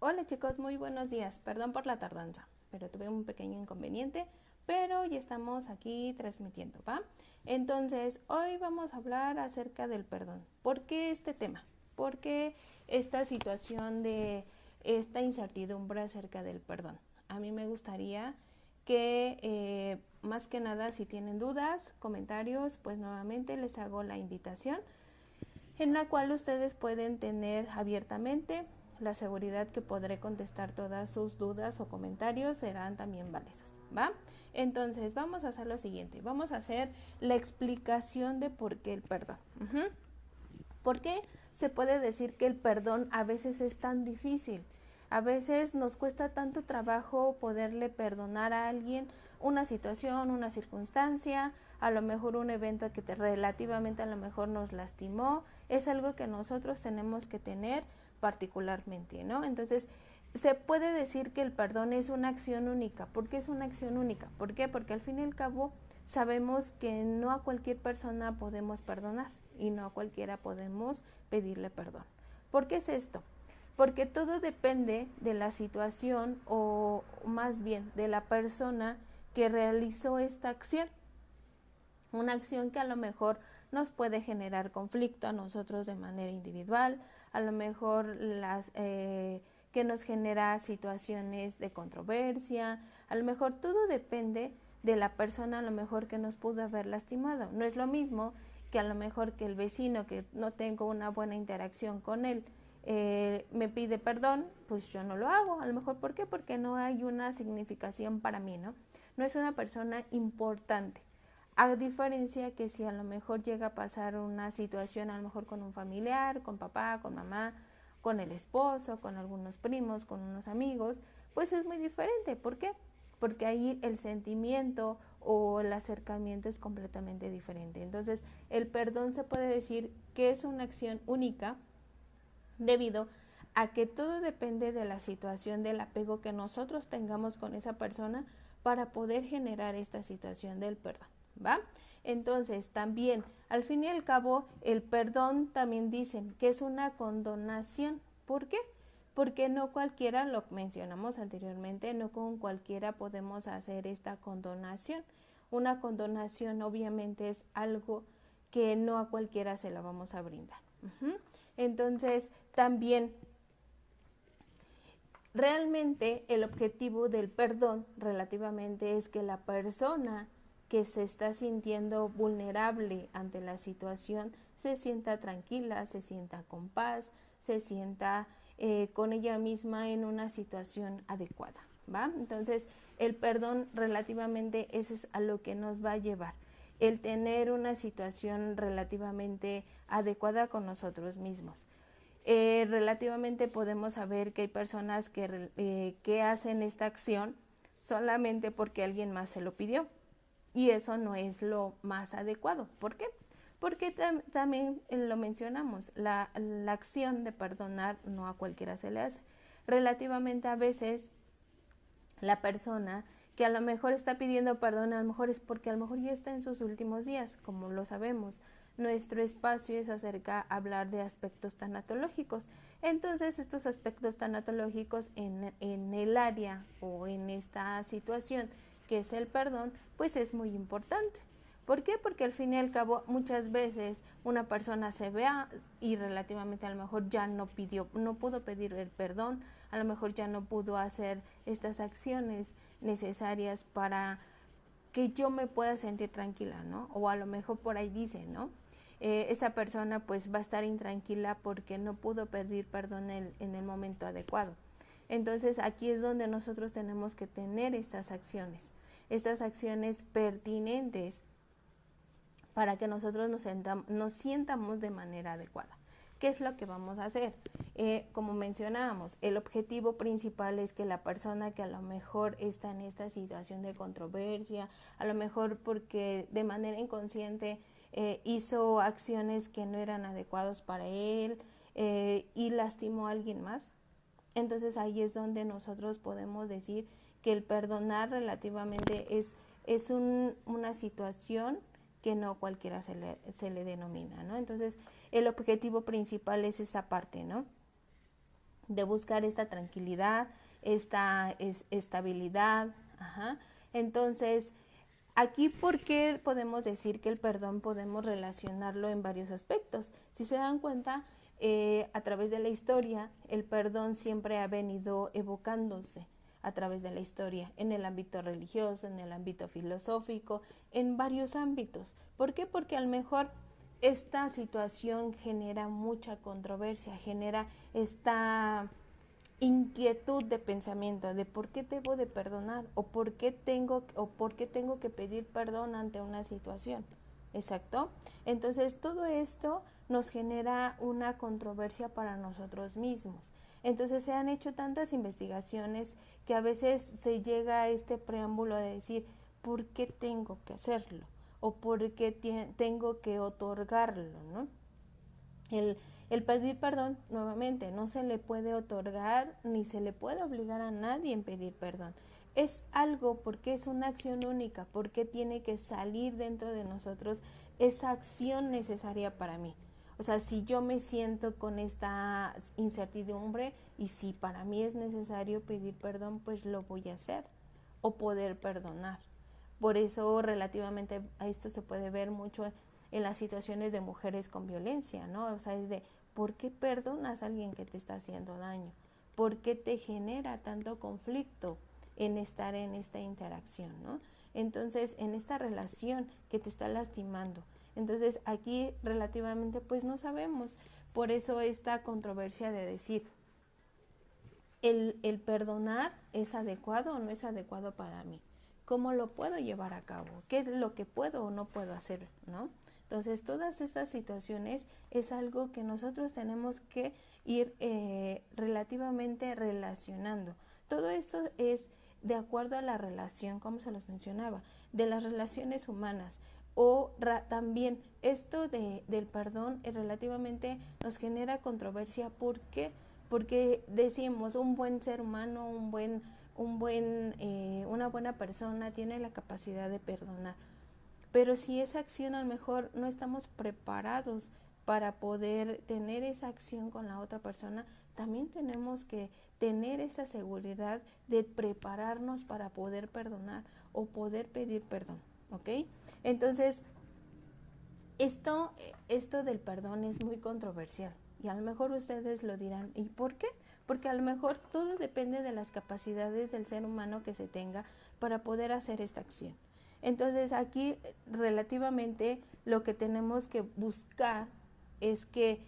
Hola chicos, muy buenos días. Perdón por la tardanza, pero tuve un pequeño inconveniente, pero ya estamos aquí transmitiendo, ¿va? Entonces, hoy vamos a hablar acerca del perdón. ¿Por qué este tema? ¿Por qué esta situación de esta incertidumbre acerca del perdón? A mí me gustaría que más que nada si tienen dudas, comentarios, pues nuevamente les hago la invitación en la cual ustedes pueden tener abiertamente la seguridad que podré contestar todas sus dudas o comentarios serán también válidos, ¿va? Entonces vamos a hacer lo siguiente, vamos a hacer la explicación de por qué el perdón. ¿Por qué se puede decir que el perdón a veces es tan difícil? A veces nos cuesta tanto trabajo poderle perdonar a alguien una situación, una circunstancia, a lo mejor un evento que relativamente a lo mejor nos lastimó, es algo que nosotros tenemos que tener particularmente, ¿no? Entonces, se puede decir que el perdón es una acción única. ¿Por qué es una acción única? ¿Por qué? Porque al fin y al cabo sabemos que no a cualquier persona podemos perdonar y no a cualquiera podemos pedirle perdón. ¿Por qué es esto? Porque todo depende de la situación o más bien de la persona que realizó esta acción. Una acción que a lo mejor nos puede generar conflicto a nosotros de manera individual, a lo mejor que nos genera situaciones de controversia, a lo mejor todo depende de la persona a lo mejor que nos pudo haber lastimado. No es lo mismo que a lo mejor que el vecino que no tengo una buena interacción con él me pide perdón, pues yo no lo hago. A lo mejor, ¿por qué? Porque no hay una significación para mí, ¿no? No es una persona importante. A diferencia que si a lo mejor llega a pasar una situación a lo mejor con un familiar, con papá, con mamá, con el esposo, con algunos primos, con unos amigos, pues es muy diferente. ¿Por qué? Porque ahí el sentimiento o el acercamiento es completamente diferente. Entonces, el perdón se puede decir que es una acción única debido a que todo depende de la situación del apego que nosotros tengamos con esa persona para poder generar esta situación del perdón, ¿va? Entonces, también, al fin y al cabo, el perdón también dicen que es una condonación. ¿Por qué? Porque no cualquiera, lo mencionamos anteriormente, no con cualquiera podemos hacer esta condonación. Una condonación obviamente es algo que no a cualquiera se la vamos a brindar. Entonces, también realmente el objetivo del perdón relativamente es que la persona que se está sintiendo vulnerable ante la situación se sienta tranquila, se sienta con paz, se sienta con ella misma en una situación adecuada, ¿va? Entonces, el perdón relativamente eso es a lo que nos va a llevar, el tener una situación relativamente adecuada con nosotros mismos. Relativamente podemos saber que hay personas que hacen esta acción solamente porque alguien más se lo pidió y eso no es lo más adecuado. ¿Por qué? Porque también lo mencionamos, la acción de perdonar no a cualquiera se le hace. Relativamente a veces la persona que a lo mejor está pidiendo perdón, a lo mejor es porque a lo mejor ya está en sus últimos días, como lo sabemos. Nuestro espacio es acerca de hablar de aspectos tanatológicos. Entonces, estos aspectos tanatológicos en el área o en esta situación que es el perdón, pues es muy importante. ¿Por qué? Porque al fin y al cabo muchas veces una persona se vea y relativamente a lo mejor ya no pudo pedir el perdón, a lo mejor ya no pudo hacer estas acciones necesarias para que yo me pueda sentir tranquila, ¿no? O a lo mejor por ahí dice, ¿no? Esa persona pues va a estar intranquila porque no pudo pedir perdón en el momento adecuado. Entonces aquí es donde nosotros tenemos que tener estas acciones pertinentes para que nosotros nos sientamos de manera adecuada. ¿Qué es lo que vamos a hacer? Como mencionábamos, el objetivo principal es que la persona que a lo mejor está en esta situación de controversia, a lo mejor porque de manera inconsciente hizo acciones que no eran adecuadas para él y lastimó a alguien más, entonces ahí es donde nosotros podemos decir que el perdonar relativamente es una situación que no cualquiera se le denomina, ¿no? Entonces el objetivo principal es esa parte, ¿no? de buscar esta tranquilidad, esta estabilidad. Ajá. Entonces, aquí, ¿por qué podemos decir que el perdón podemos relacionarlo en varios aspectos? Si se dan cuenta, a través de la historia, el perdón siempre ha venido evocándose a través de la historia, en el ámbito religioso, en el ámbito filosófico, en varios ámbitos. ¿Por qué? Porque a lo mejor esta situación genera mucha controversia, genera esta inquietud de pensamiento de por qué debo de perdonar o por qué tengo que pedir perdón ante una situación. Exacto. Entonces todo esto nos genera una controversia para nosotros mismos. Entonces se han hecho tantas investigaciones que a veces se llega a este preámbulo de decir ¿por qué tengo que hacerlo? O ¿por qué tengo que otorgarlo? ¿No? El pedir perdón, nuevamente, no se le puede otorgar ni se le puede obligar a nadie en pedir perdón. Es algo porque es una acción única, porque tiene que salir dentro de nosotros esa acción necesaria para mí. O sea, si yo me siento con esta incertidumbre y si para mí es necesario pedir perdón, pues lo voy a hacer o poder perdonar. Por eso relativamente a esto se puede ver mucho en las situaciones de mujeres con violencia, ¿no? O sea, es de ¿por qué perdonas a alguien que te está haciendo daño? ¿Por qué te genera tanto conflicto en estar en esta interacción, ¿no? Entonces, en esta relación que te está lastimando. Entonces, aquí relativamente pues no sabemos. Por eso esta controversia de decir, ¿el perdonar es adecuado o no es adecuado para mí? ¿Cómo lo puedo llevar a cabo? ¿Qué es lo que puedo o no puedo hacer, ¿no? Entonces, todas estas situaciones es algo que nosotros tenemos que ir relativamente relacionando. Todo esto es de acuerdo a la relación, como se los mencionaba, de las relaciones humanas. O también esto del perdón relativamente nos genera controversia. ¿Por qué? Porque decimos un buen ser humano, una buena persona tiene la capacidad de perdonar. Pero si esa acción a lo mejor no estamos preparados para poder tener esa acción con la otra persona, también tenemos que tener esa seguridad de prepararnos para poder perdonar o poder pedir perdón, ¿ok? Entonces, esto del perdón es muy controversial y a lo mejor ustedes lo dirán, ¿y por qué? Porque a lo mejor todo depende de las capacidades del ser humano que se tenga para poder hacer esta acción. Entonces aquí relativamente lo que tenemos que buscar es que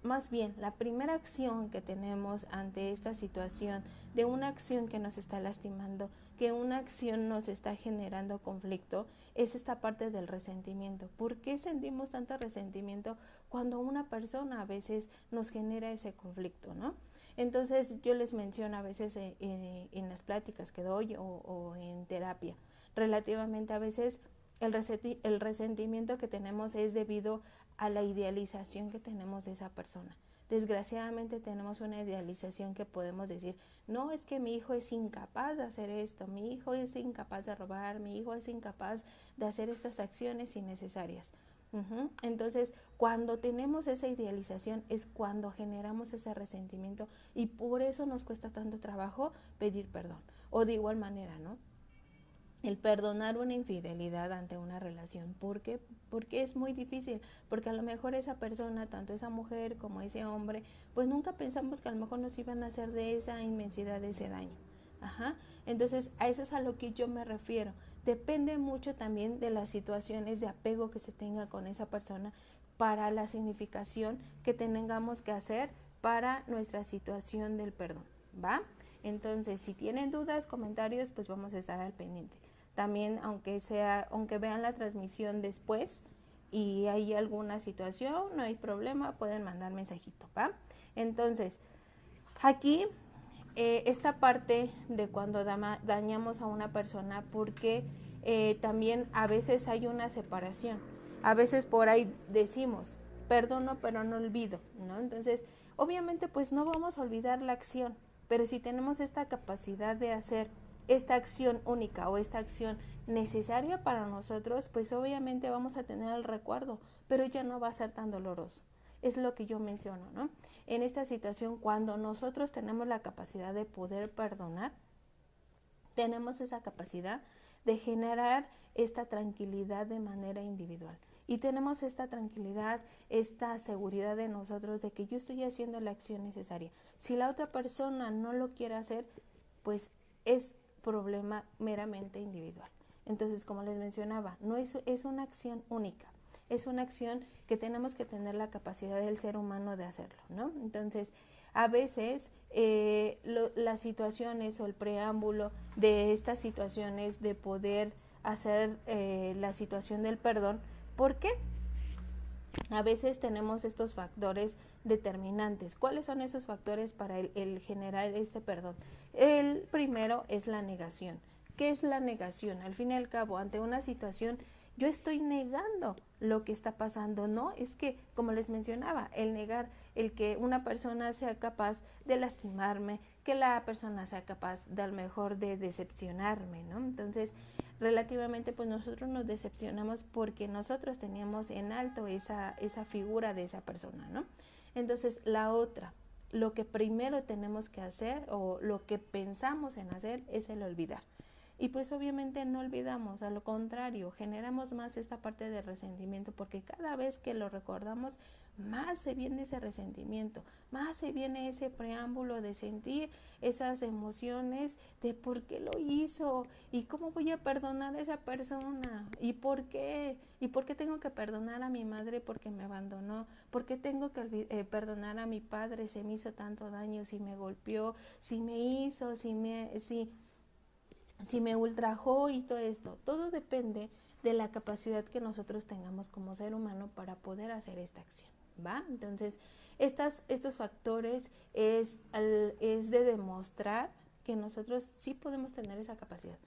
más bien la primera acción que tenemos ante esta situación de una acción que nos está lastimando, que una acción nos está generando conflicto, es esta parte del resentimiento. ¿Por qué sentimos tanto resentimiento cuando una persona a veces nos genera ese conflicto, ¿no? Entonces yo les menciono a veces en las pláticas que doy o en terapia, relativamente a veces el resentimiento que tenemos es debido a la idealización que tenemos de esa persona. Desgraciadamente tenemos una idealización que podemos decir, no, es que mi hijo es incapaz de hacer esto, mi hijo es incapaz de robar, mi hijo es incapaz de hacer estas acciones innecesarias. Entonces, cuando tenemos esa idealización es cuando generamos ese resentimiento y por eso nos cuesta tanto trabajo pedir perdón. O de igual manera, ¿no? El perdonar una infidelidad ante una relación. ¿Por qué? Porque es muy difícil, porque a lo mejor esa persona, tanto esa mujer como ese hombre, pues nunca pensamos que a lo mejor nos iban a hacer de esa inmensidad, de ese daño. Ajá. Entonces, a eso es a lo que yo me refiero. Depende mucho también de las situaciones de apego que se tenga con esa persona para la significación que tengamos que hacer para nuestra situación del perdón, ¿va? Entonces, si tienen dudas, comentarios, pues vamos a estar al pendiente. También, aunque vean la transmisión después y hay alguna situación, no hay problema, pueden mandar mensajito, ¿va? Entonces, aquí esta parte de cuando dañamos a una persona, porque también a veces hay una separación. A veces por ahí decimos, perdono pero no olvido, ¿no? Entonces, obviamente pues no vamos a olvidar la acción, pero si tenemos esta capacidad de hacer esta acción única o esta acción necesaria para nosotros, pues obviamente vamos a tener el recuerdo, pero ya no va a ser tan doloroso. es lo que yo menciono, ¿no? En esta situación, cuando nosotros tenemos la capacidad de poder perdonar, tenemos esa capacidad de generar esta tranquilidad de manera individual. Y tenemos esta tranquilidad, esta seguridad de nosotros de que yo estoy haciendo la acción necesaria. Si la otra persona no lo quiere hacer, pues es problema meramente individual. Entonces, como les mencionaba, no es una acción única. Es una acción que tenemos que tener la capacidad del ser humano de hacerlo, ¿no? Entonces, a veces las situaciones o el preámbulo de estas situaciones de poder hacer la situación del perdón, ¿por qué? A veces tenemos estos factores determinantes. ¿Cuáles son esos factores para el generar este perdón? El primero es la negación. ¿Qué es la negación? Al fin y al cabo, ante una situación, yo estoy negando lo que está pasando, ¿no? Es que, como les mencionaba, el negar, el que una persona sea capaz de lastimarme, que la persona sea capaz de a lo mejor de decepcionarme, ¿no? Entonces, relativamente, pues nosotros nos decepcionamos porque nosotros teníamos en alto esa figura de esa persona, ¿no? Entonces, la otra, lo que primero tenemos que hacer o lo que pensamos en hacer es el olvidar. Y pues obviamente no olvidamos, a lo contrario, generamos más esta parte de resentimiento porque cada vez que lo recordamos, más se viene ese resentimiento, más se viene ese preámbulo de sentir esas emociones de por qué lo hizo y cómo voy a perdonar a esa persona y por qué tengo que perdonar a mi madre porque me abandonó, por qué tengo que perdonar a mi padre, se me hizo tanto daño, si me golpeó, si me hizo, si me ultrajó y todo esto. Todo depende de la capacidad que nosotros tengamos como ser humano para poder hacer esta acción, ¿va? Entonces, estos factores es de demostrar que nosotros sí podemos tener esa capacidad,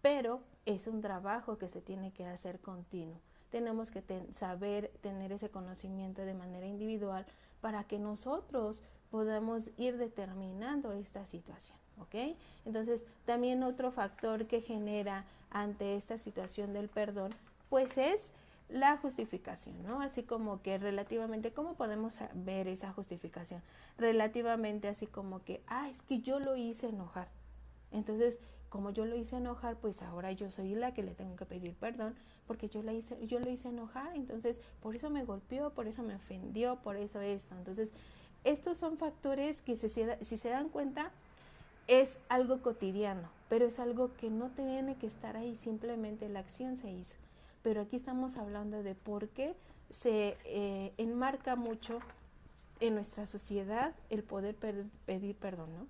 pero es un trabajo que se tiene que hacer continuo. Tenemos que saber tener ese conocimiento de manera individual para que nosotros podamos ir determinando esta situación, ¿ok? Entonces, también otro factor que genera ante esta situación del perdón, pues es la justificación, ¿no? Así como que relativamente, ¿cómo podemos ver esa justificación? Relativamente así como que, es que yo lo hice enojar. Entonces, como yo lo hice enojar, pues ahora yo soy la que le tengo que pedir perdón porque yo lo hice enojar, entonces por eso me golpeó, por eso me ofendió, por eso esto. Entonces, estos son factores que si se dan cuenta es algo cotidiano, pero es algo que no tiene que estar ahí, simplemente la acción se hizo. Pero aquí estamos hablando de por qué se enmarca mucho en nuestra sociedad el poder pedir perdón, ¿no?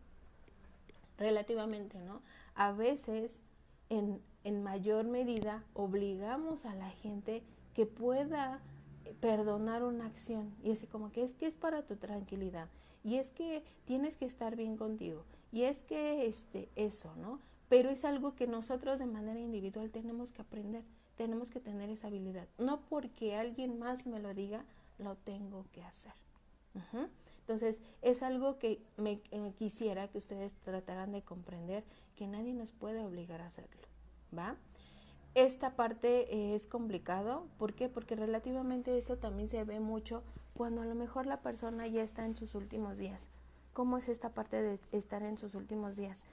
Relativamente, ¿no? A veces, en mayor medida, obligamos a la gente que pueda perdonar una acción. Y es como que es para tu tranquilidad. Y es que tienes que estar bien contigo. Y es que eso, ¿no? Pero es algo que nosotros de manera individual tenemos que aprender. Tenemos que tener esa habilidad. No porque alguien más me lo diga, lo tengo que hacer. Entonces, es algo que me quisiera que ustedes trataran de comprender, que nadie nos puede obligar a hacerlo, ¿va? Esta parte es complicado, ¿por qué? Porque relativamente eso también se ve mucho cuando a lo mejor la persona ya está en sus últimos días. ¿Cómo es esta parte de estar en sus últimos días?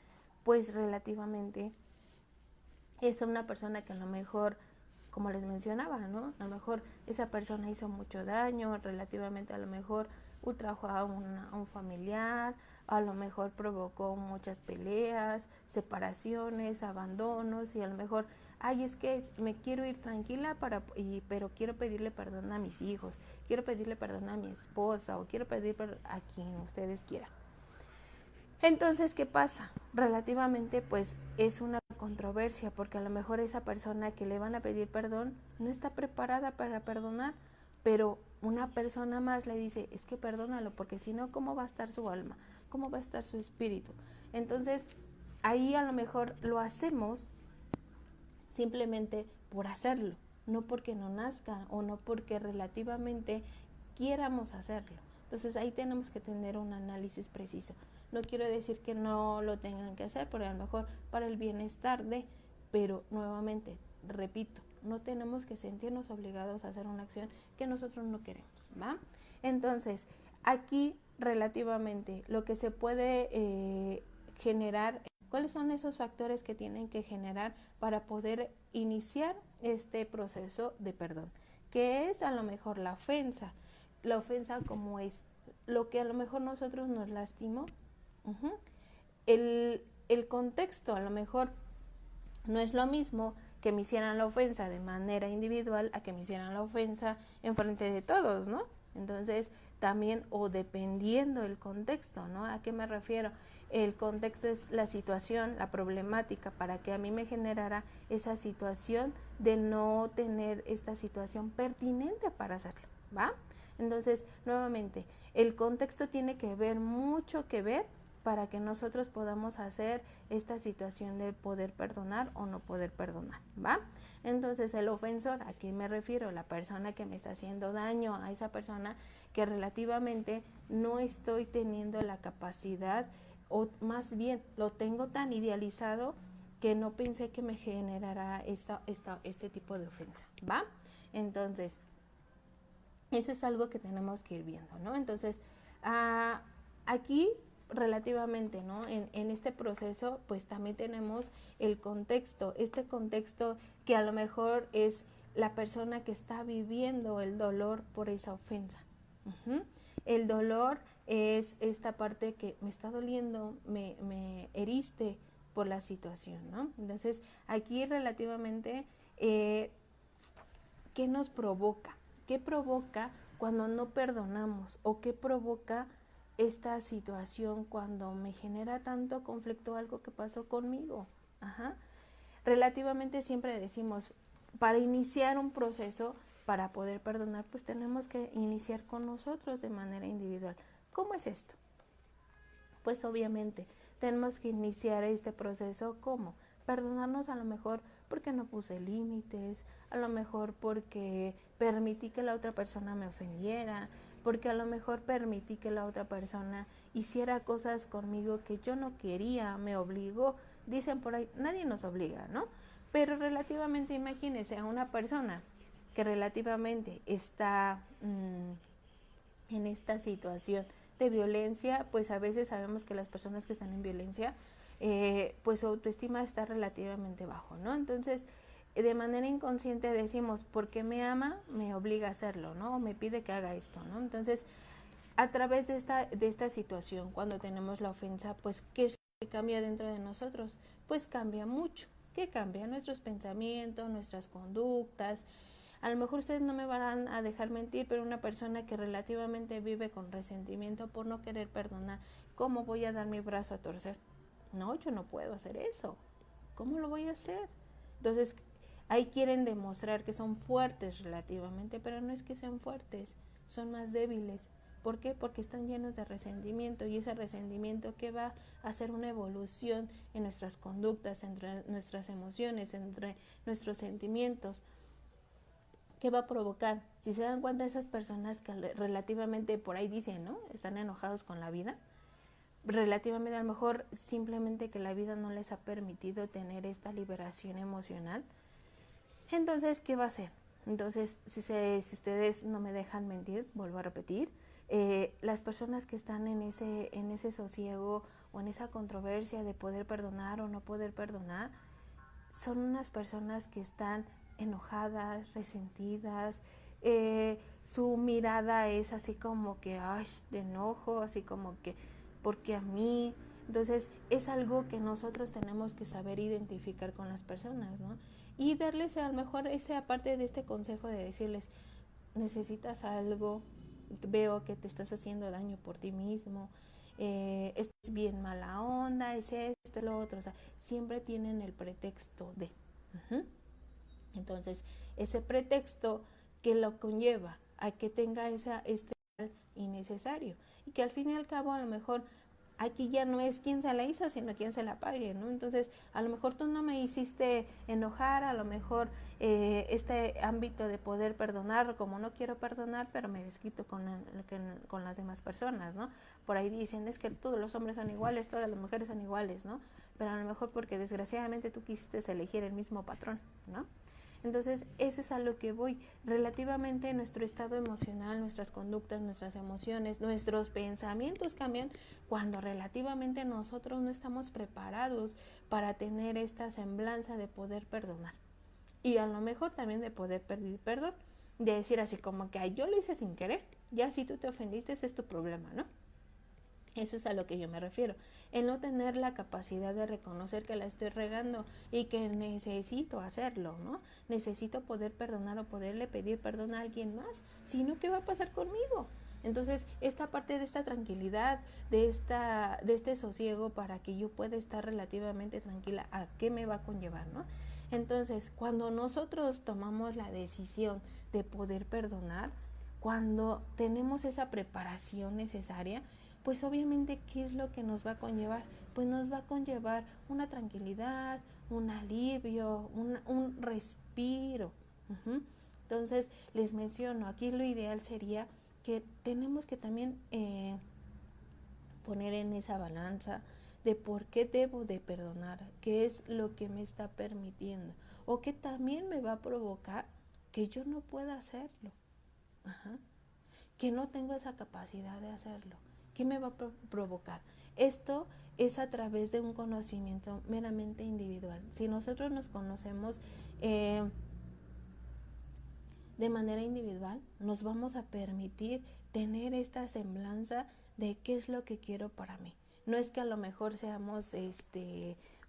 Pues relativamente es una persona que a lo mejor, como les mencionaba, ¿no? A lo mejor esa persona hizo mucho daño, relativamente a lo mejor ultrajó a un familiar, a lo mejor provocó muchas peleas, separaciones, abandonos y a lo mejor, es que me quiero ir tranquila pero quiero pedirle perdón a mis hijos, quiero pedirle perdón a mi esposa o quiero pedir perdón a quien ustedes quieran. Entonces, ¿qué pasa? Relativamente, pues es una controversia porque a lo mejor esa persona que le van a pedir perdón no está preparada para perdonar, pero una persona más le dice, es que perdónalo, porque si no, ¿cómo va a estar su alma? ¿Cómo va a estar su espíritu? Entonces, ahí a lo mejor lo hacemos simplemente por hacerlo, no porque no nazca o no porque relativamente quieramos hacerlo. Entonces ahí tenemos que tener un análisis preciso. No quiero decir que no lo tengan que hacer, porque a lo mejor para el bienestar pero nuevamente, repito, no tenemos que sentirnos obligados a hacer una acción que nosotros no queremos, ¿va? Entonces, aquí relativamente lo que se puede generar, ¿cuáles son esos factores que tienen que generar para poder iniciar este proceso de perdón? Que es a lo mejor la ofensa como es lo que a lo mejor nosotros nos lastimó. El contexto a lo mejor no es lo mismo que me hicieran la ofensa de manera individual a que me hicieran la ofensa en frente de todos, ¿no? Entonces, también, o dependiendo del contexto, ¿no? ¿A qué me refiero? El contexto es la situación, la problemática, para que a mí me generara esa situación de no tener esta situación pertinente para hacerlo, ¿va? Entonces, nuevamente, el contexto tiene que ver, mucho que ver, para que nosotros podamos hacer esta situación de poder perdonar o no poder perdonar, ¿va? Entonces, el ofensor, ¿a qué me refiero? La persona que me está haciendo daño, a esa persona que relativamente no estoy teniendo la capacidad, o más bien lo tengo tan idealizado que no pensé que me generará este tipo de ofensa, ¿va? Entonces, eso es algo que tenemos que ir viendo, ¿no? Entonces, aquí relativamente, ¿no? En este proceso, pues también tenemos el contexto, este contexto que a lo mejor es la persona que está viviendo el dolor por esa ofensa. El dolor es esta parte que me está doliendo, me heriste por la situación, ¿no? Entonces, aquí relativamente, ¿qué nos provoca? ¿Qué provoca cuando no perdonamos? ¿O qué provoca esta situación cuando me genera tanto conflicto algo que pasó conmigo? Relativamente siempre decimos, para iniciar un proceso, para poder perdonar, pues tenemos que iniciar con nosotros de manera individual. ¿Cómo es esto? Pues obviamente tenemos que iniciar este proceso como perdonarnos, a lo mejor porque no puse límites, a lo mejor porque permití que la otra persona me ofendiera, porque a lo mejor permití que la otra persona hiciera cosas conmigo que yo no quería, me obligó. Dicen por ahí, nadie nos obliga, ¿no? Pero relativamente, imagínense a una persona que relativamente está en esta situación de violencia, pues a veces sabemos que las personas que están en violencia, pues su autoestima está relativamente bajo, ¿no? Entonces, de manera inconsciente decimos, porque me ama, me obliga a hacerlo, ¿no? O me pide que haga esto, ¿no? Entonces, a través de esta situación, cuando tenemos la ofensa, pues, ¿qué es lo que cambia dentro de nosotros? Pues cambia mucho. ¿Qué cambia? Nuestros pensamientos, nuestras conductas. A lo mejor ustedes no me van a dejar mentir, pero una persona que relativamente vive con resentimiento por no querer perdonar, ¿cómo voy a dar mi brazo a torcer? No, yo no puedo hacer eso. ¿Cómo lo voy a hacer? Entonces, ahí quieren demostrar que son fuertes relativamente, pero no es que sean fuertes, son más débiles. ¿Por qué? Porque están llenos de resentimiento, y ese resentimiento que va a hacer una evolución en nuestras conductas, entre nuestras emociones, entre nuestros sentimientos. ¿Qué va a provocar? Si se dan cuenta, esas personas que relativamente por ahí dicen, ¿no? Están enojados con la vida, relativamente a lo mejor simplemente que la vida no les ha permitido tener esta liberación emocional. Entonces, ¿qué va a hacer? Entonces, si ustedes no me dejan mentir, vuelvo a repetir, las personas que están en ese sosiego o en esa controversia de poder perdonar o no poder perdonar, son unas personas que están enojadas, resentidas, su mirada es así como que, ay, de enojo, así como que, porque a mí. Entonces, es algo que nosotros tenemos que saber identificar con las personas, ¿no? Y darles a lo mejor esa parte de este consejo de decirles, necesitas algo, veo que te estás haciendo daño por ti mismo, es bien mala onda, es esto, lo otro, o sea, siempre tienen el pretexto de. Entonces, ese pretexto que lo conlleva a que tenga este innecesario, y que al fin y al cabo a lo mejor aquí ya no es quién se la hizo, sino quién se la pague, ¿no? Entonces, a lo mejor tú no me hiciste enojar, a lo mejor este ámbito de poder perdonar, como no quiero perdonar, pero me desquito con las demás personas, ¿no? Por ahí dicen, es que todos los hombres son iguales, todas las mujeres son iguales, ¿no? Pero a lo mejor porque desgraciadamente tú quisiste elegir el mismo patrón, ¿no? Entonces, eso es a lo que voy. Relativamente nuestro estado emocional, nuestras conductas, nuestras emociones, nuestros pensamientos cambian cuando relativamente nosotros no estamos preparados para tener esta semblanza de poder perdonar. Y a lo mejor también de poder pedir perdón, de decir así como que yo lo hice sin querer, ya si tú te ofendiste, ese es tu problema, ¿no? Eso es a lo que yo me refiero, el no tener la capacidad de reconocer que la estoy regando y que necesito hacerlo, ¿no? Necesito poder perdonar o poderle pedir perdón a alguien más, sino ¿qué va a pasar conmigo? Entonces, esta parte de esta tranquilidad, de este sosiego para que yo pueda estar relativamente tranquila, ¿a qué me va a conllevar, no? Entonces, cuando nosotros tomamos la decisión de poder perdonar, cuando tenemos esa preparación necesaria, pues obviamente, ¿qué es lo que nos va a conllevar? Pues nos va a conllevar una tranquilidad, un alivio, un respiro. Entonces, les menciono, aquí lo ideal sería que tenemos que también poner en esa balanza de por qué debo de perdonar, qué es lo que me está permitiendo, o que también me va a provocar que yo no pueda hacerlo. Que no tengo esa capacidad de hacerlo. ¿Qué me va a provocar? Esto es a través de un conocimiento meramente individual. Si nosotros nos conocemos de manera individual, nos vamos a permitir tener esta semblanza de qué es lo que quiero para mí. No es que a lo mejor seamos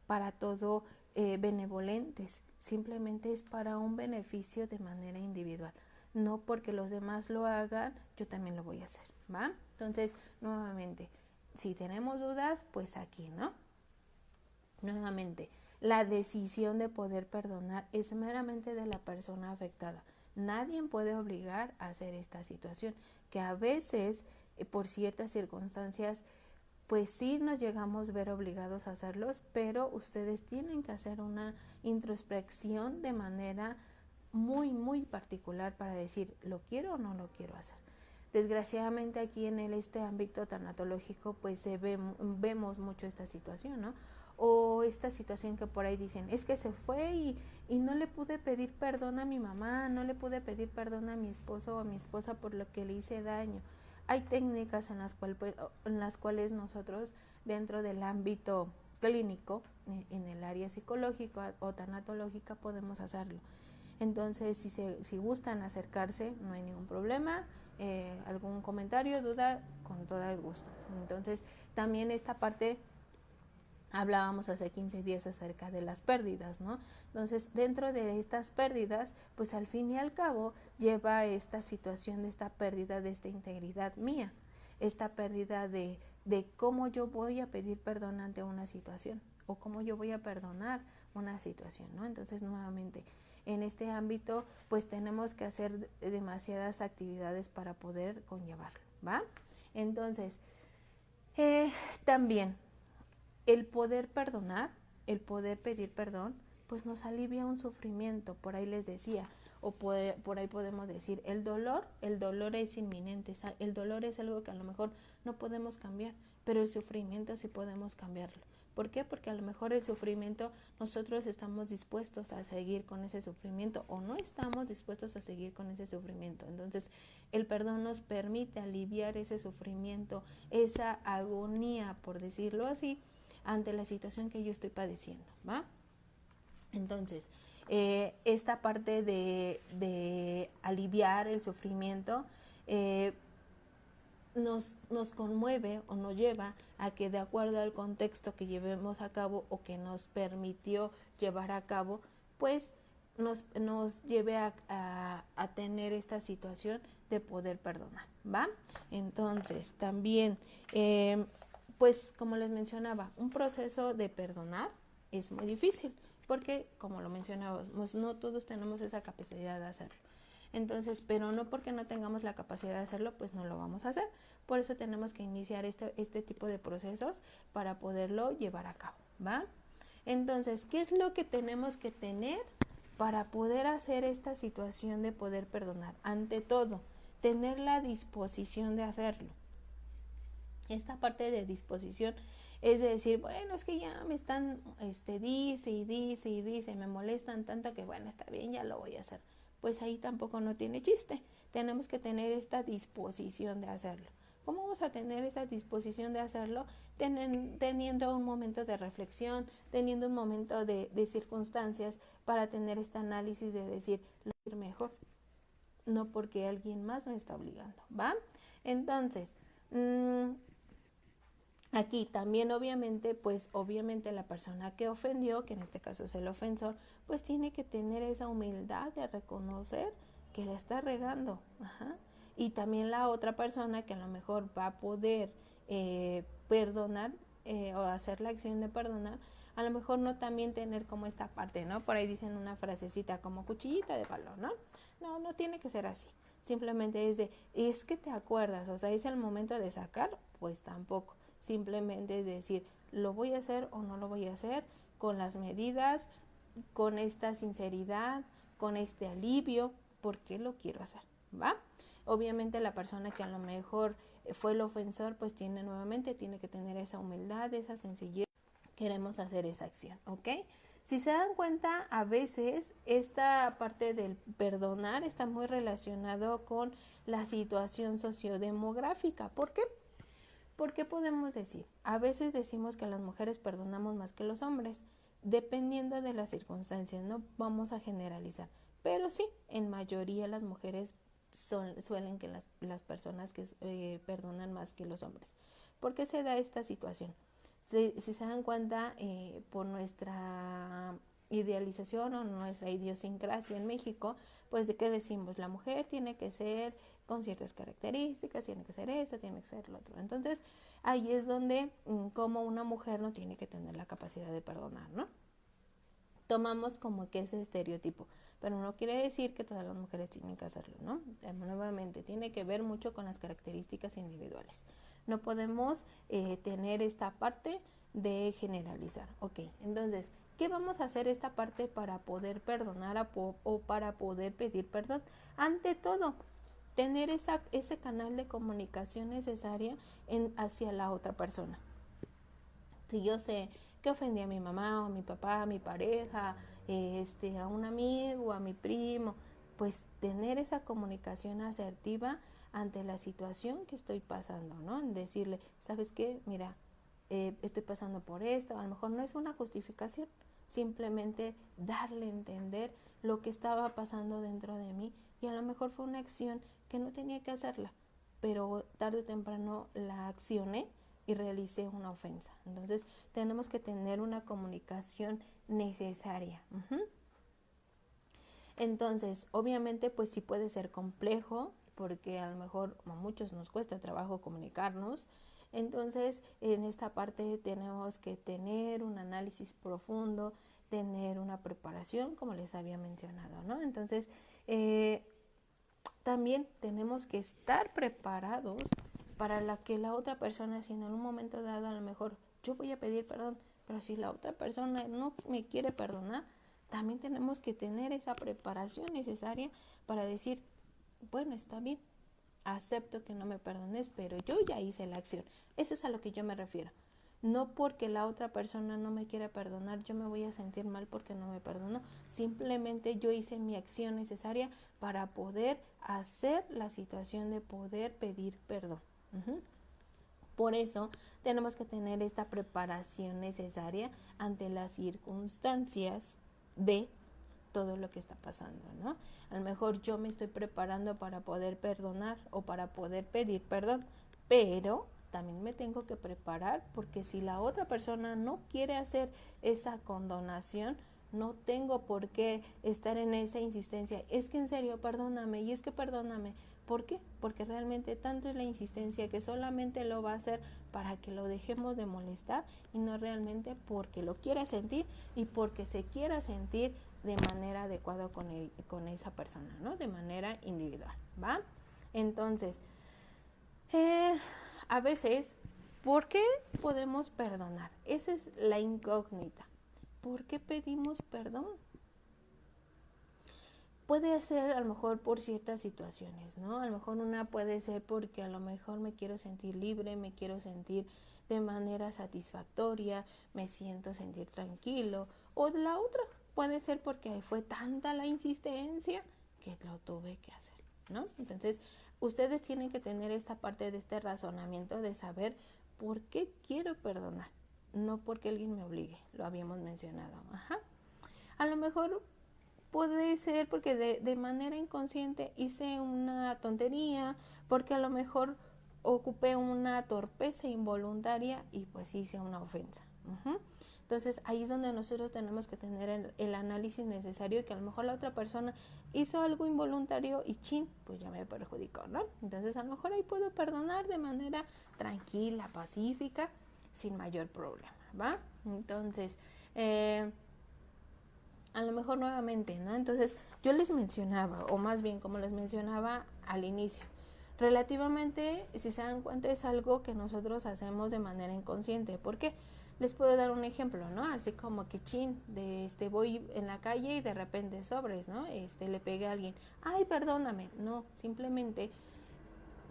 para todo benevolentes, simplemente es para un beneficio de manera individual. No porque los demás lo hagan, yo también lo voy a hacer, ¿va? Entonces, nuevamente, si tenemos dudas, pues aquí, ¿no? Nuevamente, la decisión de poder perdonar es meramente de la persona afectada. Nadie puede obligar a hacer esta situación, que a veces, por ciertas circunstancias, pues sí nos llegamos a ver obligados a hacerlos, pero ustedes tienen que hacer una introspección de manera muy, muy particular para decir, ¿lo quiero o no lo quiero hacer? Desgraciadamente aquí en este ámbito tanatológico pues vemos mucho esta situación, ¿no? O esta situación que por ahí dicen, es que se fue y no le pude pedir perdón a mi mamá, no le pude pedir perdón a mi esposo o a mi esposa por lo que le hice daño. Hay técnicas en las cuales nosotros dentro del ámbito clínico, en el área psicológica o tanatológica podemos hacerlo. Entonces, si gustan acercarse, no hay ningún problema. Algún comentario, duda, con todo el gusto. Entonces, también esta parte, hablábamos hace 15 días acerca de las pérdidas, ¿no? Entonces, dentro de estas pérdidas, pues al fin y al cabo, lleva esta situación de esta pérdida de esta integridad mía, esta pérdida de cómo yo voy a pedir perdón ante una situación o cómo yo voy a perdonar una situación, ¿no? Entonces, nuevamente, en este ámbito, pues tenemos que hacer demasiadas actividades para poder conllevarlo, ¿va? Entonces, también el poder perdonar, el poder pedir perdón, pues nos alivia un sufrimiento, por ahí les decía, o por ahí podemos decir, el dolor es inminente, el dolor es algo que a lo mejor no podemos cambiar, pero el sufrimiento sí podemos cambiarlo. ¿Por qué? Porque a lo mejor el sufrimiento nosotros estamos dispuestos a seguir con ese sufrimiento o no estamos dispuestos a seguir con ese sufrimiento. Entonces, el perdón nos permite aliviar ese sufrimiento, esa agonía, por decirlo así, ante la situación que yo estoy padeciendo, ¿va? Entonces, esta parte de aliviar el sufrimiento nos conmueve o nos lleva a que de acuerdo al contexto que llevemos a cabo o que nos permitió llevar a cabo, pues nos lleve a tener esta situación de poder perdonar, ¿va? Entonces, también, pues como les mencionaba, un proceso de perdonar es muy difícil porque, como lo mencionábamos, no todos tenemos esa capacidad de hacerlo. Entonces, pero no porque no tengamos la capacidad de hacerlo, pues no lo vamos a hacer. Por eso tenemos que iniciar este tipo de procesos para poderlo llevar a cabo, ¿va? Entonces, ¿qué es lo que tenemos que tener para poder hacer esta situación de poder perdonar? Ante todo, tener la disposición de hacerlo. Esta parte de disposición Es de decir, bueno, es que ya me están, dice y dice y dice, me molestan tanto que bueno, está bien, ya lo voy a hacer. Pues ahí tampoco no tiene chiste. Tenemos que tener esta disposición de hacerlo. ¿Cómo vamos a tener esta disposición de hacerlo? Teniendo un momento de reflexión, teniendo un momento de circunstancias para tener este análisis de decir, lo voy a ir mejor, no porque alguien más me está obligando, ¿va? Entonces, aquí también obviamente la persona que ofendió, que en este caso es el ofensor, pues tiene que tener esa humildad de reconocer que la está regando. Ajá. Y también la otra persona que a lo mejor va a poder perdonar o hacer la acción de perdonar, a lo mejor no también tener como esta parte, ¿no? Por ahí dicen una frasecita como cuchillita de palo, ¿no? No, no tiene que ser así. Simplemente es que te acuerdas, o sea, es el momento de sacar, pues tampoco. Simplemente es decir, lo voy a hacer o no lo voy a hacer, con las medidas, con esta sinceridad, con este alivio, porque lo quiero hacer, ¿va? Obviamente la persona que a lo mejor fue el ofensor, pues tiene que tener esa humildad, esa sencillez. Queremos hacer esa acción, ¿ok? Si se dan cuenta, a veces esta parte del perdonar está muy relacionado con la situación sociodemográfica. ¿Por qué? Porque podemos decir, a veces decimos que las mujeres perdonamos más que los hombres, dependiendo de las circunstancias, no vamos a generalizar, pero sí, en mayoría las mujeres suelen que las personas que perdonan más que los hombres. ¿Por qué se da esta situación? Si se dan cuenta, por nuestra idealización o nuestra idiosincrasia en México, pues de qué decimos, la mujer tiene que ser con ciertas características, tiene que ser esto, tiene que ser lo otro. Entonces, ahí es donde como una mujer no tiene que tener la capacidad de perdonar, ¿no? Tomamos como que ese estereotipo, pero no quiere decir que todas las mujeres tienen que hacerlo, ¿no? Nuevamente, tiene que ver mucho con las características individuales. No podemos tener esta parte de generalizar. Ok, entonces, ¿qué vamos a hacer esta parte para poder perdonar o para poder pedir perdón? Ante todo, tener ese canal de comunicación necesaria hacia la otra persona. Si yo sé que ofendí a mi mamá o a mi papá, a mi pareja, a un amigo, a mi primo, pues tener esa comunicación asertiva ante la situación que estoy pasando, ¿no? Decirle, ¿sabes qué? Mira, estoy pasando por esto, a lo mejor no es una justificación, simplemente darle a entender lo que estaba pasando dentro de mí y a lo mejor fue una acción que no tenía que hacerla, pero tarde o temprano la accioné y realicé una ofensa. Entonces tenemos que tener una comunicación necesaria. Entonces, obviamente, pues sí puede ser complejo, porque a lo mejor a muchos nos cuesta trabajo comunicarnos. Entonces, en esta parte tenemos que tener un análisis profundo, tener una preparación, como les había mencionado, ¿no? Entonces, también tenemos que estar preparados para que la otra persona, si en algún momento dado a lo mejor yo voy a pedir perdón, pero si la otra persona no me quiere perdonar, también tenemos que tener esa preparación necesaria para decir, bueno, está bien, acepto que no me perdones, pero yo ya hice la acción. Eso es a lo que yo me refiero. No porque la otra persona no me quiera perdonar, yo me voy a sentir mal porque no me perdonó. Simplemente yo hice mi acción necesaria para poder hacer la situación de poder pedir perdón. Por eso tenemos que tener esta preparación necesaria ante las circunstancias de todo lo que está pasando, ¿no? A lo mejor yo me estoy preparando para poder perdonar o para poder pedir perdón, pero también me tengo que preparar porque si la otra persona no quiere hacer esa condonación, no tengo por qué estar en esa insistencia. Es que en serio, perdóname, y es que perdóname. ¿Por qué? Porque realmente tanto es la insistencia que solamente lo va a hacer para que lo dejemos de molestar y no realmente porque lo quiera sentir y porque se quiera sentir de manera adecuada con esa persona, ¿no? De manera individual, ¿va? Entonces, a veces, ¿por qué podemos perdonar? Esa es la incógnita. ¿Por qué pedimos perdón? Puede ser a lo mejor por ciertas situaciones, ¿no? A lo mejor una puede ser porque a lo mejor me quiero sentir libre, me quiero sentir de manera satisfactoria, me siento sentir tranquilo, o la otra puede ser porque fue tanta la insistencia que lo tuve que hacer, ¿no? Entonces, ustedes tienen que tener esta parte de este razonamiento de saber por qué quiero perdonar, no porque alguien me obligue, lo habíamos mencionado. Ajá. A lo mejor puede ser porque de manera inconsciente hice una tontería, porque a lo mejor ocupé una torpeza involuntaria y pues hice una ofensa. Entonces ahí es donde nosotros tenemos que tener el análisis necesario, que a lo mejor la otra persona hizo algo involuntario y chin, pues ya me perjudicó, ¿no? Entonces a lo mejor ahí puedo perdonar de manera tranquila, pacífica, sin mayor problema, ¿va? Entonces, a lo mejor nuevamente, ¿no? Entonces yo les mencionaba, o más bien como les mencionaba al inicio, relativamente, si se dan cuenta, es algo que nosotros hacemos de manera inconsciente. ¿Por qué? Les puedo dar un ejemplo, ¿no? Así como que chin, voy en la calle y de repente sobres, ¿no? Le pegué a alguien, ay, perdóname. No, simplemente,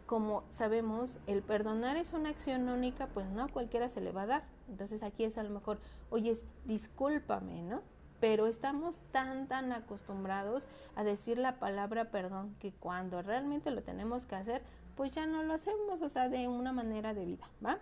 como sabemos, el perdonar es una acción única, pues no a cualquiera se le va a dar. Entonces aquí es a lo mejor, oye, discúlpame, ¿no? Pero estamos tan acostumbrados a decir la palabra perdón que cuando realmente lo tenemos que hacer, pues ya no lo hacemos, o sea, de una manera debida, ¿va?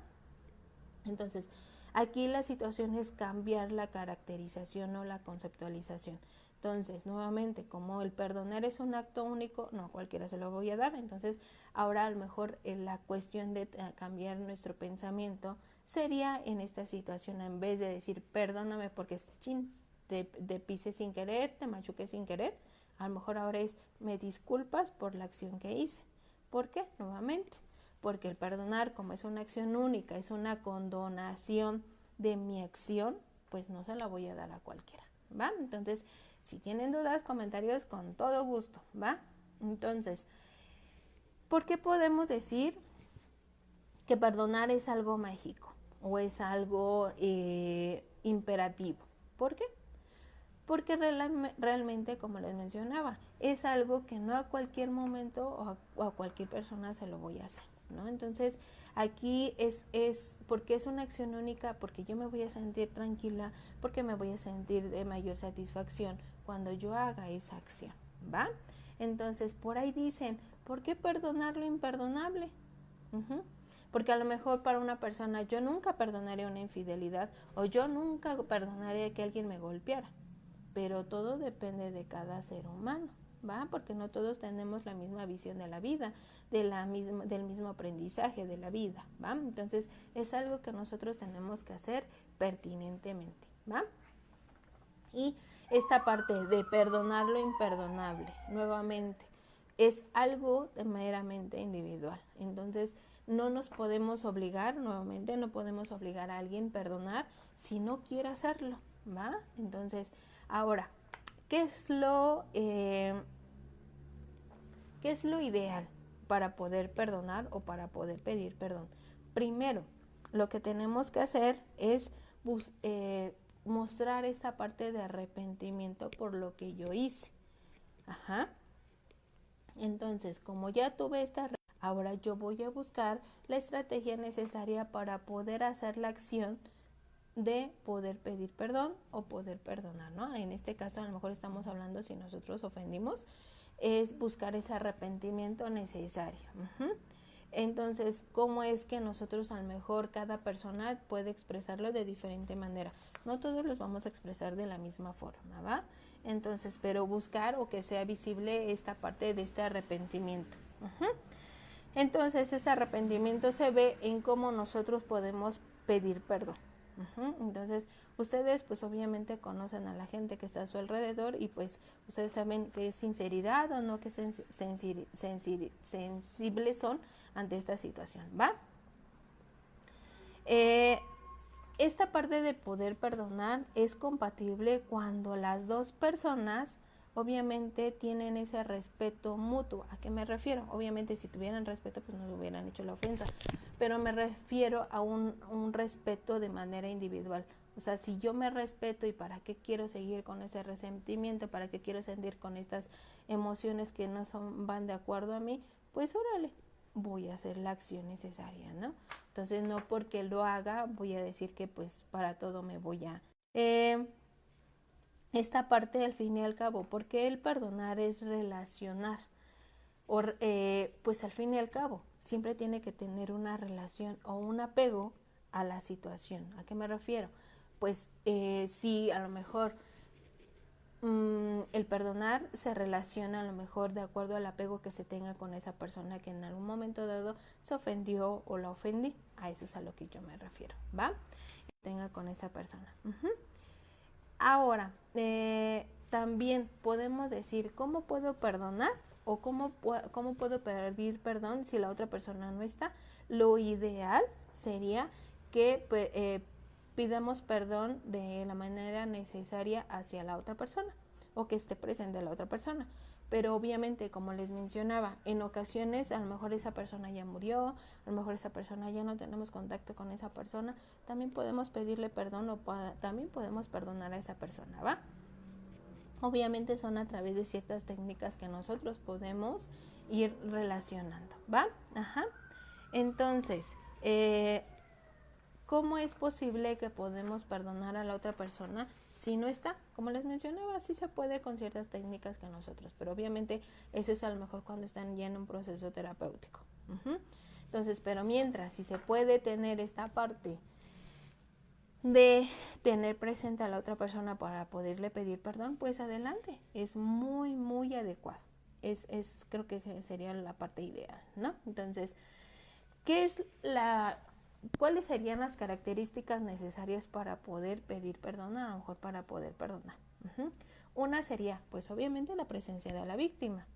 Entonces, aquí la situación es cambiar la caracterización o la conceptualización. Entonces, nuevamente, como el perdonar es un acto único, no cualquiera se lo voy a dar. Entonces, ahora a lo mejor la cuestión de cambiar nuestro pensamiento sería en esta situación, en vez de decir perdóname porque chin, te pisé sin querer, te machuqué sin querer, a lo mejor ahora es me disculpas por la acción que hice. ¿Por qué? Nuevamente, porque el perdonar, como es una acción única, es una condonación de mi acción, pues no se la voy a dar a cualquiera, ¿va? Entonces, si tienen dudas, comentarios, con todo gusto, ¿va? Entonces, ¿por qué podemos decir que perdonar es algo mágico o es algo imperativo? ¿Por qué? Porque realmente, como les mencionaba, es algo que no a cualquier momento o a cualquier persona se lo voy a hacer, ¿no? Entonces, aquí es porque es una acción única, porque yo me voy a sentir tranquila, porque me voy a sentir de mayor satisfacción cuando yo haga esa acción, ¿va? Entonces, por ahí dicen, ¿por qué perdonar lo imperdonable? Porque a lo mejor para una persona yo nunca perdonaré una infidelidad o yo nunca perdonaré que alguien me golpeara. Pero todo depende de cada ser humano, ¿va? Porque no todos tenemos la misma visión de la vida, del mismo aprendizaje de la vida, ¿va? Entonces, es algo que nosotros tenemos que hacer pertinentemente, ¿va? Y esta parte de perdonar lo imperdonable, nuevamente, es algo meramente individual. Entonces, no nos podemos obligar, nuevamente, no podemos obligar a alguien a perdonar si no quiere hacerlo, ¿va? Entonces, ahora, ¿qué es lo ideal para poder perdonar o para poder pedir perdón? Primero, lo que tenemos que hacer es mostrar esta parte de arrepentimiento por lo que yo hice. Ajá. Entonces, como ya tuve ahora yo voy a buscar la estrategia necesaria para poder hacer la acción de poder pedir perdón o poder perdonar, ¿no? En este caso a lo mejor estamos hablando si nosotros ofendimos, es buscar ese arrepentimiento necesario. Entonces, ¿cómo es que nosotros a lo mejor cada persona puede expresarlo de diferente manera? No todos los vamos a expresar de la misma forma, ¿va? Entonces, pero buscar o que sea visible esta parte de este arrepentimiento. Entonces, ese arrepentimiento se ve en cómo nosotros podemos pedir perdón. Entonces, ustedes pues obviamente conocen a la gente que está a su alrededor y pues ustedes saben qué es sinceridad o no, qué sensibles son ante esta situación, ¿va? Esta parte de poder perdonar es compatible cuando las dos personas obviamente tienen ese respeto mutuo. ¿A qué me refiero? Obviamente si tuvieran respeto pues no le hubieran hecho la ofensa, pero me refiero a un respeto de manera individual. O sea, si yo me respeto, ¿y para qué quiero seguir con ese resentimiento? ¿Para qué quiero sentir con estas emociones que no van de acuerdo a mí? Pues órale, voy a hacer la acción necesaria, ¿no? Entonces no porque lo haga voy a decir que pues para todo me voy a... esta parte al fin y al cabo, porque el perdonar es relacionar, pues al fin y al cabo siempre tiene que tener una relación o un apego a la situación. ¿A qué me refiero? Pues si a lo mejor el perdonar se relaciona a lo mejor de acuerdo al apego que se tenga con esa persona que en algún momento dado se ofendió o la ofendí. A eso es a lo que yo me refiero, ¿va? Tenga con esa persona. Ahora, también podemos decir, ¿cómo puedo perdonar? O cómo puedo pedir perdón si la otra persona no está. Lo ideal sería que pidamos perdón de la manera necesaria hacia la otra persona o que esté presente la otra persona. Pero obviamente, como les mencionaba, en ocasiones a lo mejor esa persona ya murió, a lo mejor esa persona ya no tenemos contacto con esa persona, también podemos pedirle perdón o también podemos perdonar a esa persona, ¿va? Obviamente son a través de ciertas técnicas que nosotros podemos ir relacionando, ¿va? Ajá. Entonces, ¿cómo es posible que podemos perdonar a la otra persona si no está? Como les mencionaba, sí se puede con ciertas técnicas que nosotros, pero obviamente eso es a lo mejor cuando están ya en un proceso terapéutico. Entonces, pero mientras, si se puede tener esta parte de tener presente a la otra persona para poderle pedir perdón, pues adelante, es muy, muy adecuado. Creo que sería la parte ideal, ¿no? Entonces, ¿cuáles serían las características necesarias para poder pedir perdón? A lo mejor para poder perdonar. Una sería, pues obviamente, la presencia de la víctima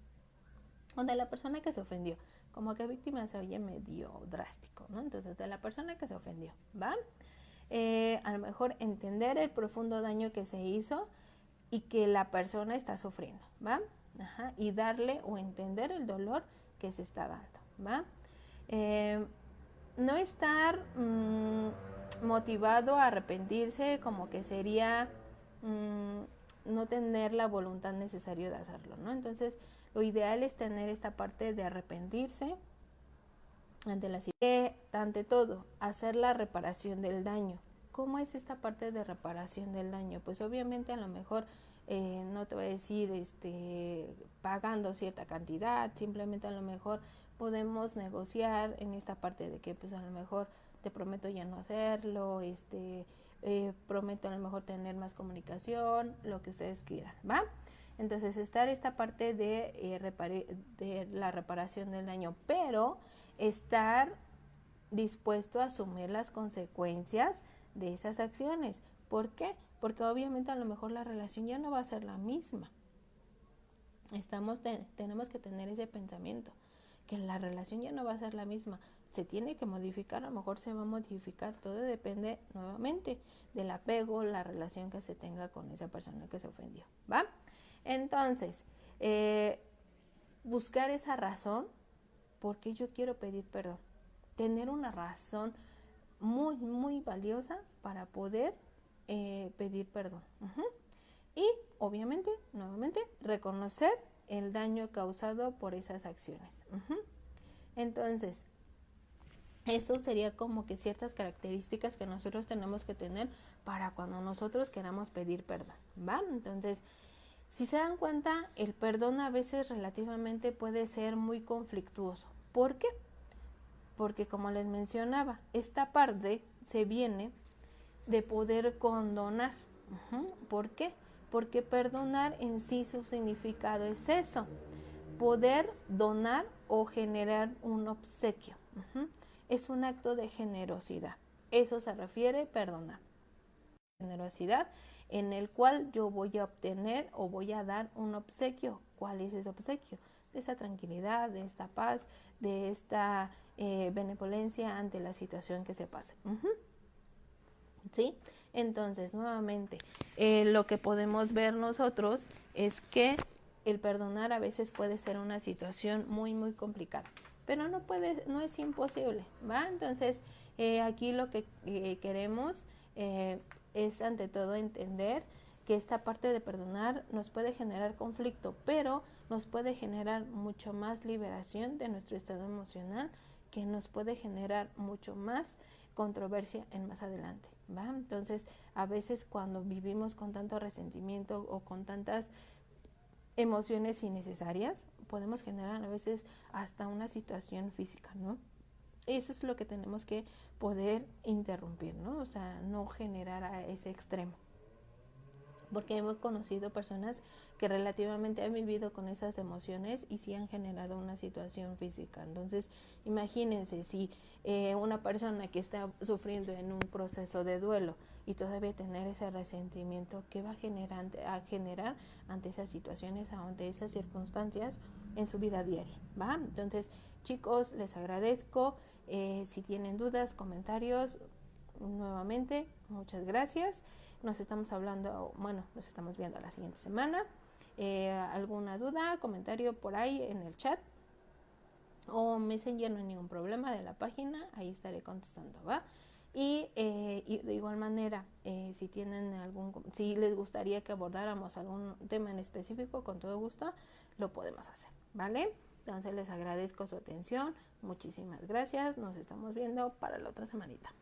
o de la persona que se ofendió. Como que víctima se oye medio drástico, ¿no? Entonces, de la persona que se ofendió, ¿va? A lo mejor entender el profundo daño que se hizo y que la persona está sufriendo, ¿va? Ajá, y darle o entender el dolor que se está dando, ¿va? No estar motivado a arrepentirse, como que sería no tener la voluntad necesaria de hacerlo, ¿no? Entonces, lo ideal es tener esta parte de arrepentirse ante todo, hacer la reparación del daño. ¿Cómo es esta parte de reparación del daño? Pues obviamente a lo mejor no te voy a decir pagando cierta cantidad, simplemente a lo mejor podemos negociar en esta parte de que pues a lo mejor te prometo ya no hacerlo, prometo a lo mejor tener más comunicación, lo que ustedes quieran, ¿va? Entonces estar esta parte de la reparación del daño, pero estar dispuesto a asumir las consecuencias de esas acciones. ¿Por qué? Porque obviamente a lo mejor la relación ya no va a ser la misma. Tenemos que tener ese pensamiento, que la relación ya no va a ser la misma. Se tiene que modificar, a lo mejor se va a modificar, todo depende nuevamente del apego, la relación que se tenga con esa persona que se ofendió, ¿va? Entonces, buscar esa razón, ¿por qué yo quiero pedir perdón? Tener una razón muy, muy valiosa para poder pedir perdón. Y obviamente, nuevamente, reconocer el daño causado por esas acciones. Entonces, eso sería como que ciertas características que nosotros tenemos que tener para cuando nosotros queramos pedir perdón, ¿va? Entonces, si se dan cuenta, el perdón a veces relativamente puede ser muy conflictuoso. ¿Por qué? Porque como les mencionaba, esta parte se viene de poder condonar. ¿Por qué? Porque perdonar en sí su significado es eso, poder donar o generar un obsequio. Es un acto de generosidad. Eso se refiere perdonar. Generosidad en el cual yo voy a obtener o voy a dar un obsequio. ¿Cuál es ese obsequio? De esa tranquilidad, de esta paz, de esta benevolencia ante la situación que se pase. ¿Sí? Entonces, nuevamente, lo que podemos ver nosotros es que el perdonar a veces puede ser una situación muy, muy complicada, pero no es imposible, ¿va? Entonces, aquí lo que queremos es ante todo entender que esta parte de perdonar nos puede generar conflicto, pero nos puede generar mucho más liberación de nuestro estado emocional, que nos puede generar mucho más controversia en más adelante, ¿va? Entonces, a veces cuando vivimos con tanto resentimiento o con tantas emociones innecesarias, podemos generar a veces hasta una situación física, ¿no? Eso es lo que tenemos que poder interrumpir, ¿no? O sea, no generar a ese extremo. Porque hemos conocido personas que relativamente han vivido con esas emociones y sí han generado una situación física. Entonces, imagínense si una persona que está sufriendo en un proceso de duelo y todavía tener ese resentimiento, ¿qué va a generar ante esas situaciones, ante esas circunstancias en su vida diaria? ¿Va? Entonces, chicos, les agradezco. Si tienen dudas, comentarios, nuevamente, muchas gracias. Nos estamos viendo la siguiente semana. ¿Alguna duda, comentario por ahí en el chat o Messenger? No hay ningún problema, de la página, ahí estaré contestando, ¿va? Y de igual manera, si les gustaría que abordáramos algún tema en específico, con todo gusto lo podemos hacer, ¿vale? Entonces les agradezco su atención, muchísimas gracias, nos estamos viendo para la otra semanita.